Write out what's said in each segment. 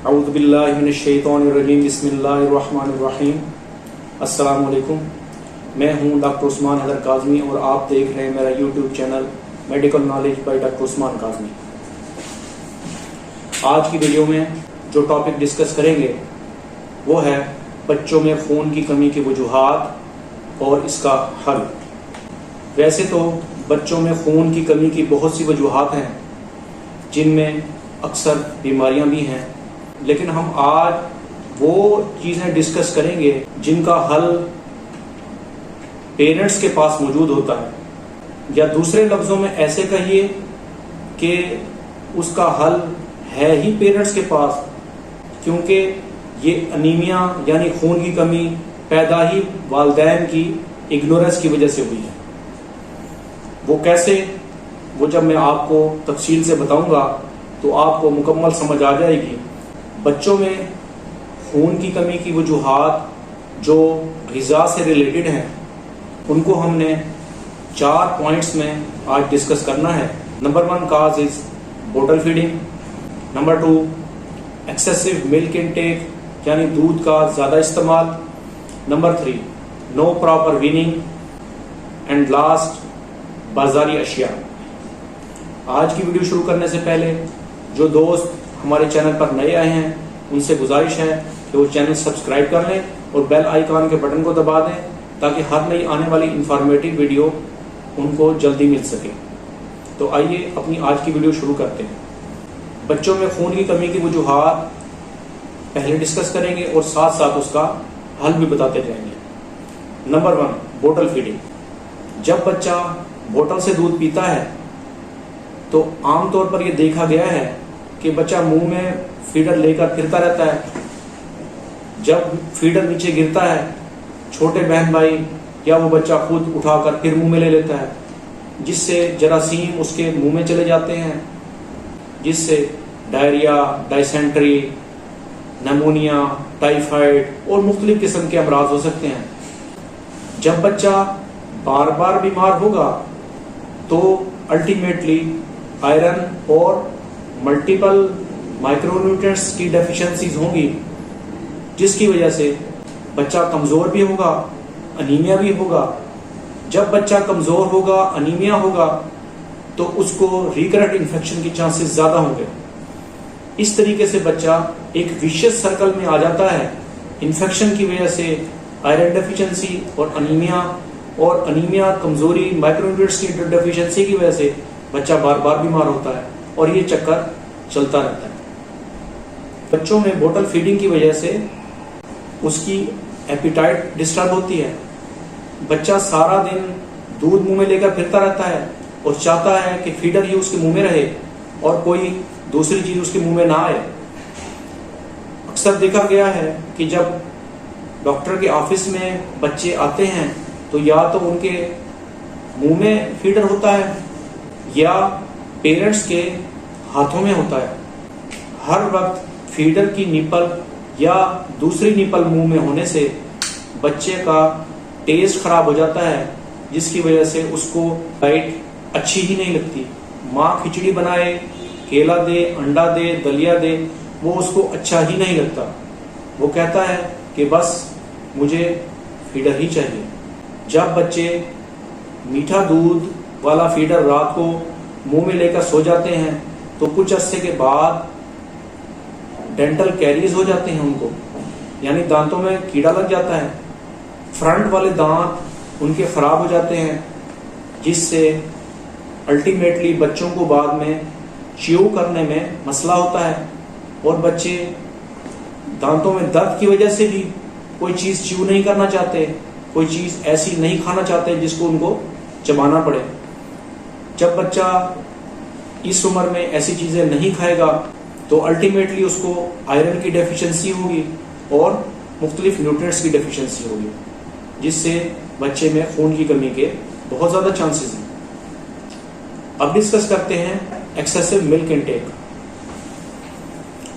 اعوذ باللہ من الشیطان الرجیم بسم اللہ الرحمن الرحیم۔ السلام علیکم، میں ہوں ڈاکٹر عثمان حیدر کاظمی اور آپ دیکھ رہے ہیں میرا YouTube channel medical knowledge by doctor Usman Kazmi. آج کی ویڈیو میں جو ٹاپک ڈسکس کریں گے وہ ہے بچوں میں خون کی کمی کی وجوہات اور اس کا حل۔ ویسے تو بچوں میں خون کی کمی کی بہت سی وجوہات ہیں جن میں اکثر بیماریاں بھی ہیں، لیکن ہم آج وہ چیزیں ڈسکس کریں گے جن کا حل پیرنٹس کے پاس موجود ہوتا ہے، یا دوسرے لفظوں میں ایسے کہیے کہ اس کا حل ہے ہی پیرنٹس کے پاس، کیونکہ یہ انیمیا یعنی خون کی کمی پیدا ہی والدین کی اگنورنس کی وجہ سے ہوئی ہے۔ وہ کیسے، وہ جب میں آپ کو تفصیل سے بتاؤں گا تو آپ کو مکمل سمجھ آ جائے گی۔ بچوں میں خون کی کمی کی وجوہات جو غذا سے ریلیٹڈ ہیں ان کو ہم نے 4 پوائنٹس میں آج ڈسکس کرنا ہے۔ Number 1 cause is bottle feeding, number 2 excessive milk intake یعنی دودھ کا زیادہ استعمال، number 3 no proper weaning, and last بازاری اشیاء۔ آج کی ویڈیو شروع کرنے سے پہلے جو دوست ہمارے چینل پر نئے آئے ہیں ان سے گزارش ہے کہ وہ چینل سبسکرائب کر لیں اور بیل آئیکن کے بٹن کو دبا دیں تاکہ ہر نئی آنے والی انفارمیٹیو ویڈیو ان کو جلدی مل سکے۔ تو آئیے اپنی آج کی ویڈیو شروع کرتے ہیں۔ بچوں میں خون کی کمی کی وجوہات پہلے ڈسکس کریں گے اور ساتھ ساتھ اس کا حل بھی بتاتے جائیں گے۔ Number 1 bottle feeding. جب بچہ بوٹل سے دودھ پیتا ہے تو عام طور پر یہ دیکھا گیا ہے کہ بچہ منہ میں فیڈر لے کر پھرتا رہتا ہے۔ جب فیڈر نیچے گرتا ہے چھوٹے بہن بھائی یا وہ بچہ خود اٹھا کر پھر منہ میں لے لیتا ہے، جس سے جراثیم اس کے منہ میں چلے جاتے ہیں، جس سے ڈائریا، ڈائسینٹری، نیمونیا، ٹائیفائڈ اور مختلف قسم کے امراض ہو سکتے ہیں۔ جب بچہ بار بار بیمار ہوگا تو الٹیمیٹلی آئرن اور ملٹیپل مائکرو نیوٹرینٹس کی ڈیفیشنسیز ہوں گی، جس کی وجہ سے بچہ کمزور بھی ہوگا، انیمیا بھی ہوگا۔ جب بچہ کمزور ہوگا، انیمیا ہوگا تو اس کو ریکرنٹ انفیکشن کی چانسز زیادہ ہوں گے۔ اس طریقے سے بچہ ایک ویشیس سرکل میں آ جاتا ہے۔ انفیکشن کی وجہ سے آئرن ڈیفیشنسی اور انیمیا کمزوری مائکرو نیوٹرینٹس کی ڈیفیشنسی کی وجہ سے بچہ بار بار بیمار ہوتا ہے اور یہ چکر چلتا رہتا ہے۔ بچوں میں بوٹل فیڈنگ کی وجہ سے اس کی ایپیٹائٹ ڈسٹرب ہوتی ہے۔ بچہ سارا دن دودھ منہ میں لے کر پھرتا رہتا ہے اور چاہتا ہے کہ فیڈر ہی اس کے منہ میں رہے اور کوئی دوسری چیز اس کے منہ میں نہ آئے۔ اکثر دیکھا گیا ہے کہ جب ڈاکٹر کے آفس میں بچے آتے ہیں تو یا تو ان کے منہ میں فیڈر ہوتا ہے یا پیرنٹس کے ہاتھوں میں ہوتا ہے۔ ہر وقت فیڈر کی نپل یا دوسری نپل منہ میں ہونے سے بچے کا ٹیسٹ خراب ہو جاتا ہے، جس کی وجہ سے اس کو ڈائٹ اچھی ہی نہیں لگتی۔ ماں کھچڑی بنائے، کیلا دے، انڈا دے، دلیا دے، وہ اس کو اچھا ہی نہیں لگتا۔ وہ کہتا ہے کہ بس مجھے فیڈر ہی چاہیے۔ جب بچے میٹھا دودھ والا فیڈر رات کو منہ میں لے کر سو جاتے ہیں تو کچھ عرصے کے بعد ڈینٹل کیریز ہو جاتے ہیں ان کو، یعنی دانتوں میں کیڑا لگ جاتا ہے۔ فرنٹ والے دانت ان کے خراب ہو جاتے ہیں، جس سے الٹیمیٹلی بچوں کو بعد میں چیو کرنے میں مسئلہ ہوتا ہے اور بچے دانتوں میں درد کی وجہ سے بھی کوئی چیز چیو نہیں کرنا چاہتے، کوئی چیز ایسی نہیں کھانا چاہتے جس کو ان کو چبانا پڑے۔ جب بچہ اس عمر میں ایسی چیزیں نہیں کھائے گا تو الٹیمیٹلی اس کو آئرن کی ڈیفیشنسی ہوگی اور مختلف نیوٹرینٹس کی ڈیفیشنسی ہوگی، جس سے بچے میں خون کی کمی کے بہت زیادہ چانسز ہیں۔ اب ڈسکس کرتے ہیں ایکسیسو ملک انٹیک۔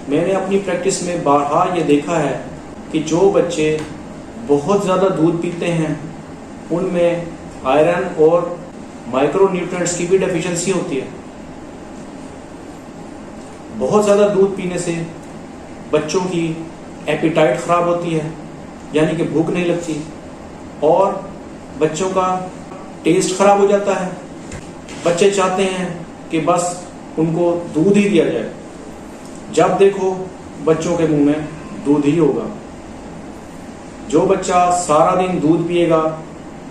میں نے اپنی پریکٹس میں بارہا یہ دیکھا ہے کہ جو بچے بہت زیادہ دودھ پیتے ہیں ان میں آئرن اور مائکرو نیوٹرینٹس کی بھی ڈیفیشنسی ہوتی ہے۔ بہت زیادہ دودھ پینے سے بچوں کی ایپیٹائٹ خراب ہوتی ہے، یعنی کہ بھوک نہیں لگتی، اور بچوں کا ٹیسٹ خراب ہو جاتا ہے۔ بچے چاہتے ہیں کہ بس ان کو دودھ ہی دیا جائے، جب دیکھو بچوں کے منہ میں دودھ ہی ہوگا۔ جو بچہ سارا دن دودھ پیے گا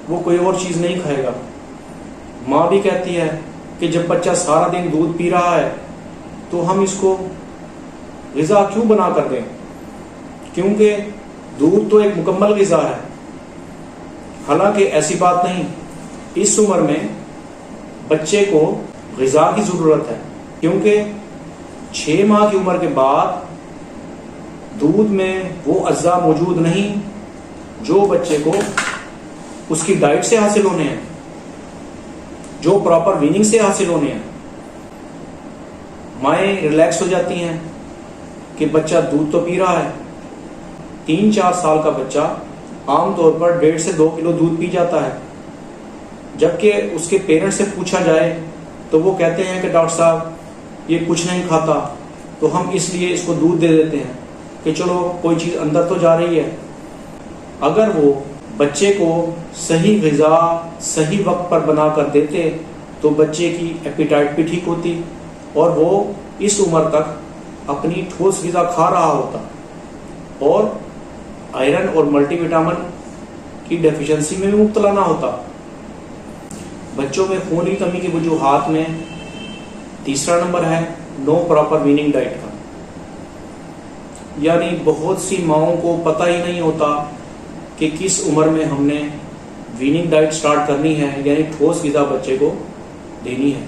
وہ کوئی اور چیز نہیں کھائے گا۔ ماں بھی کہتی ہے کہ جب بچہ سارا دن دودھ پی رہا ہے تو ہم اس کو غذا کیوں بنا کر دیں، کیونکہ دودھ تو ایک مکمل غذا ہے۔ حالانکہ ایسی بات نہیں، اس عمر میں بچے کو غذا کی ضرورت ہے، کیونکہ 6 ماہ کی عمر کے بعد دودھ میں وہ اجزاء موجود نہیں جو بچے کو اس کی ڈائٹ سے حاصل ہونے ہیں، جو پراپر ویننگ سے حاصل ہونے ہیں۔ مائیں ریلیکس ہو جاتی ہیں کہ بچہ دودھ تو پی رہا ہے۔ 3-4 سال کا بچہ عام طور پر 1.5 سے 2 کلو دودھ پی جاتا ہے، جبکہ اس کے پیرنٹ سے پوچھا جائے تو وہ کہتے ہیں کہ ڈاکٹر صاحب یہ کچھ نہیں کھاتا، تو ہم اس لیے اس کو دودھ دے دیتے ہیں کہ چلو کوئی چیز اندر تو جا رہی ہے۔ اگر وہ بچے کو صحیح غذا صحیح وقت پر بنا کر دیتے تو بچے کی ایپیٹائٹ بھی ٹھیک ہوتی اور وہ اس عمر تک اپنی ٹھوس غذا کھا رہا ہوتا اور آئرن اور ملٹی وٹامن کی ڈیفیشنسی میں بھی مبتلا نہ ہوتا۔ بچوں میں خون کی کمی کی وجوہات میں تیسرا نمبر ہے نو پراپر ویننگ ڈائٹ کا، یعنی بہت سی ماؤں کو پتہ ہی نہیں ہوتا کہ کس عمر میں ہم نے ویننگ ڈائٹ سٹارٹ کرنی ہے، یعنی ٹھوس غذا بچے کو دینی ہے۔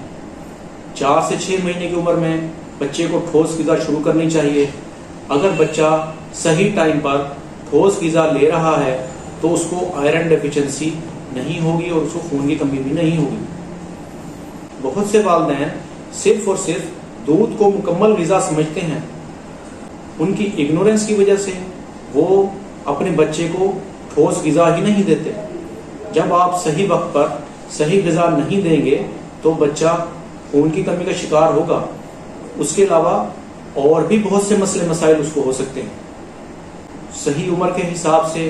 4 سے 6 مہینے کی عمر میں بچے کو ٹھوس غذا شروع کرنی چاہیے۔ اگر بچہ صحیح ٹائم پر ٹھوس غذا لے رہا ہے تو اس کو آئرن ڈیفیشنسی نہیں ہوگی اور اس کو خون کی کمی بھی نہیں ہوگی۔ بہت سے والدین صرف اور صرف دودھ کو مکمل غذا سمجھتے ہیں۔ ان کی اگنورنس کی وجہ سے وہ اپنے بچے کو ٹھوس غذا ہی نہیں دیتے۔ جب آپ صحیح وقت پر صحیح غذا نہیں دیں گے تو بچہ خون کی کمی کا شکار ہوگا۔ اس کے علاوہ اور بھی بہت سے مسئلے مسائل اس کو ہو سکتے ہیں۔ صحیح عمر کے حساب سے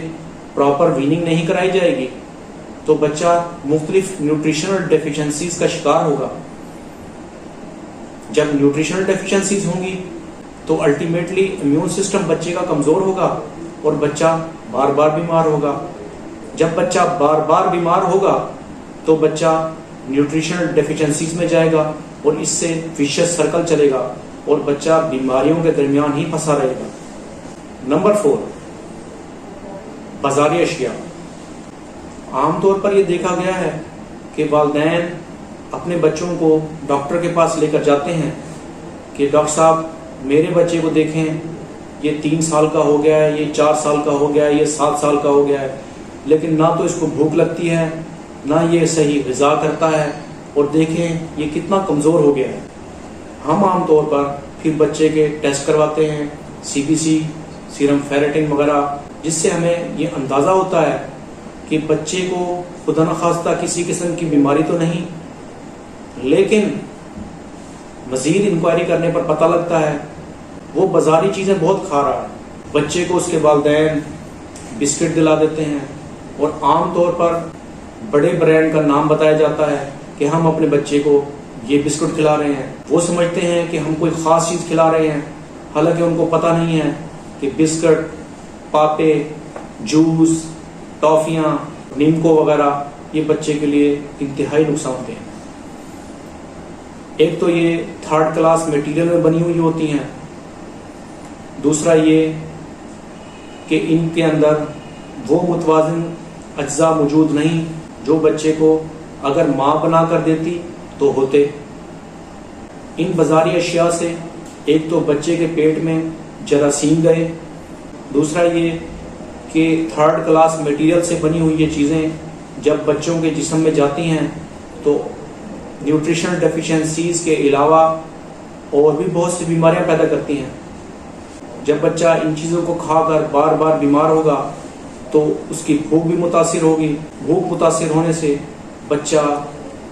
پراپر ویننگ نہیں کرائی جائے گی تو بچہ مختلف نیوٹریشنل ڈیفیشنسیز کا شکار ہوگا۔ جب نیوٹریشنل ڈیفیشنسیز ہوں گی تو الٹیمیٹلی امیون سسٹم بچے کا کمزور ہوگا اور بچہ بار بار بیمار ہوگا۔ جب بچہ بار بار بیمار ہوگا تو بچہ نیوٹریشنل ڈیفیشنسیز میں جائے گا اور اس سے ویشس سرکل چلے گا اور بچہ بیماریوں کے درمیان ہی پھنسا رہے گا۔ نمبر 4، بازاری اشیاء۔ عام طور پر یہ دیکھا گیا ہے کہ والدین اپنے بچوں کو ڈاکٹر کے پاس لے کر جاتے ہیں کہ ڈاکٹر صاحب میرے بچے کو دیکھیں، یہ 3 سال کا ہو گیا ہے، یہ 4 سال کا ہو گیا ہے، یہ 7 سال کا ہو گیا ہے، لیکن نہ تو اس کو بھوک لگتی ہے، نہ یہ صحیح غذا کرتا ہے، اور دیکھیں یہ کتنا کمزور ہو گیا ہے۔ ہم عام طور پر پھر بچے کے ٹیسٹ کرواتے ہیں، CBC، سیرم فیریٹن وغیرہ، جس سے ہمیں یہ اندازہ ہوتا ہے کہ بچے کو خدا نخواستہ کسی قسم کی بیماری تو نہیں، لیکن مزید انکوائری کرنے پر پتہ لگتا ہے وہ بازاری چیزیں بہت کھا رہا ہے۔ بچے کو اس کے والدین بسکٹ دلا دیتے ہیں اور عام طور پر بڑے برانڈ کا نام بتایا جاتا ہے کہ ہم اپنے بچے کو یہ بسکٹ کھلا رہے ہیں۔ وہ سمجھتے ہیں کہ ہم کوئی خاص چیز کھلا رہے ہیں، حالانکہ ان کو پتہ نہیں ہے کہ بسکٹ، پاپے، جوس، ٹافیاں، نیمکو وغیرہ یہ بچے کے لیے انتہائی نقصان دہ ہیں۔ ایک تو یہ 3rd کلاس میٹیریل میں بنی ہوئی ہوتی ہیں، دوسرا یہ کہ ان کے اندر وہ متوازن اجزاء موجود نہیں جو بچے کو اگر ماں بنا کر دیتی تو ہوتے۔ ان بازاری اشیاء سے ایک تو بچے کے پیٹ میں جراثیم گئے، دوسرا یہ کہ 3rd کلاس میٹیریل سے بنی ہوئی یہ چیزیں جب بچوں کے جسم میں جاتی ہیں تو نیوٹریشنل ڈیفیشنسیز کے علاوہ اور بھی بہت سی بیماریاں پیدا کرتی ہیں۔ جب بچہ ان چیزوں کو کھا کر بار بار بیمار ہوگا تو اس کی بھوک بھی متاثر ہوگی، بھوک متاثر ہونے سے بچہ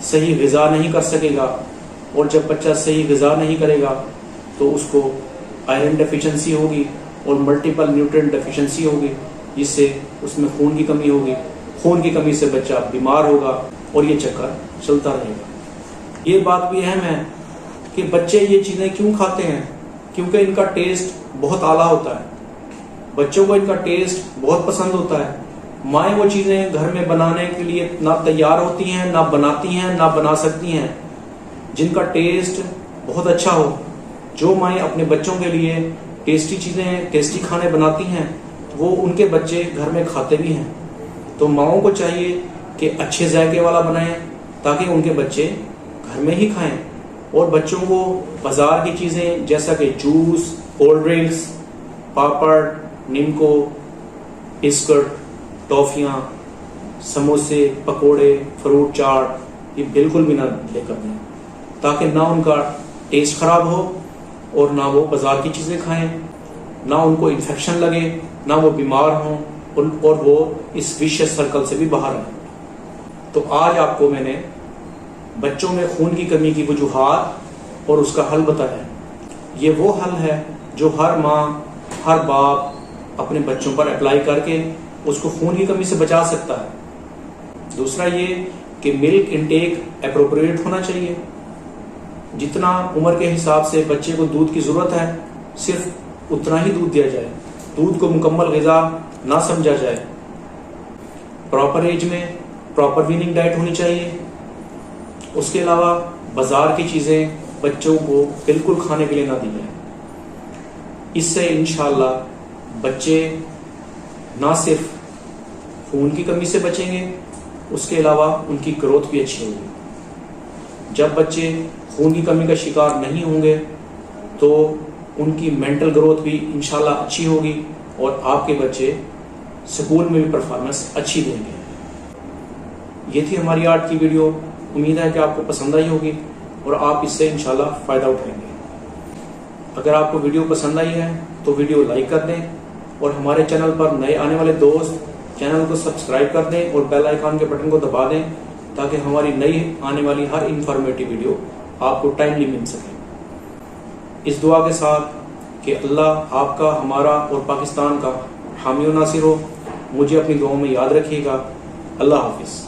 صحیح غذا نہیں کر سکے گا، اور جب بچہ صحیح غذا نہیں کرے گا تو اس کو آئرن ڈیفیشنسی ہوگی اور ملٹیپل نیوٹرینٹ ڈیفیشنسی ہوگی، جس سے اس میں خون کی کمی ہوگی، خون کی کمی سے بچہ بیمار ہوگا اور یہ چکر چلتا رہے گا۔ یہ بات بھی اہم ہے کہ بچے یہ چیزیں کیوں کھاتے ہیں، کیونکہ ان کا ٹیسٹ بہت اعلیٰ ہوتا ہے، بچوں کو ان کا ٹیسٹ بہت پسند ہوتا ہے۔ مائیں وہ چیزیں گھر میں بنانے کے لیے نہ تیار ہوتی ہیں، نہ بناتی ہیں، نہ بنا سکتی ہیں جن کا ٹیسٹ بہت اچھا ہو۔ جو مائیں اپنے بچوں کے لیے ٹیسٹی چیزیں، ٹیسٹی کھانے بناتی ہیں، وہ ان کے بچے گھر میں کھاتے بھی ہیں۔ تو ماؤں کو چاہیے کہ اچھے ذائقے والا بنائیں تاکہ ان کے بچے گھر میں ہی کھائیں، اور بچوں کو بازار کی چیزیں جیسا کہ جوس، کولڈ ڈرنکس، پاپڑ، نمکو، بسکٹ، ٹافیاں، سموسے، پکوڑے، فروٹ چاٹ، یہ بالکل بھی نہ لے کر دیں، تاکہ نہ ان کا ٹیسٹ خراب ہو اور نہ وہ بازار کی چیزیں کھائیں، نہ ان کو انفیکشن لگے، نہ وہ بیمار ہوں اور وہ اس ویشیس سرکل سے بھی باہر آئیں۔ تو آج آپ کو میں نے بچوں میں خون کی کمی کی وجوہات اور اس کا حل بتایا ہے۔ یہ وہ حل ہے جو ہر ماں، ہر باپ اپنے بچوں پر اپلائی کر کے اس کو خون کی کمی سے بچا سکتا ہے۔ دوسرا یہ کہ ملک انٹیک اپروپریٹ ہونا چاہیے، جتنا عمر کے حساب سے بچے کو دودھ کی ضرورت ہے صرف اتنا ہی دودھ دیا جائے، دودھ کو مکمل غذا نہ سمجھا جائے۔ پراپر ایج میں پراپر ویننگ ڈائٹ ہونی چاہیے۔ اس کے علاوہ بازار کی چیزیں بچوں کو بالکل کھانے کے لیے نہ دی جائیں۔ اس سے انشاءاللہ بچے نہ صرف خون کی کمی سے بچیں گے، اس کے علاوہ ان کی گروتھ بھی اچھی ہوگی۔ جب بچے خون کی کمی کا شکار نہیں ہوں گے تو ان کی مینٹل گروتھ بھی انشاءاللہ اچھی ہوگی اور آپ کے بچے اسکول میں بھی پرفارمنس اچھی دیں گے۔ یہ تھی ہماری آج کی ویڈیو، امید ہے کہ آپ کو پسند آئی ہوگی اور آپ اس سے انشاءاللہ فائدہ اٹھائیں گے۔ اگر آپ کو ویڈیو پسند آئی ہے تو ویڈیو لائک کر دیں، اور ہمارے چینل پر نئے آنے والے دوست چینل کو سبسکرائب کر دیں اور بیل آئیکن کے بٹن کو دبا دیں تاکہ ہماری نئی آنے والی ہر انفارمیٹیو ویڈیو آپ کو ٹائملی مل سکے۔ اس دعا کے ساتھ کہ اللہ آپ کا، ہمارا اور پاکستان کا حامی و ناصر ہو۔ مجھے اپنی دعاؤں میں یاد رکھیے گا۔ اللہ حافظ۔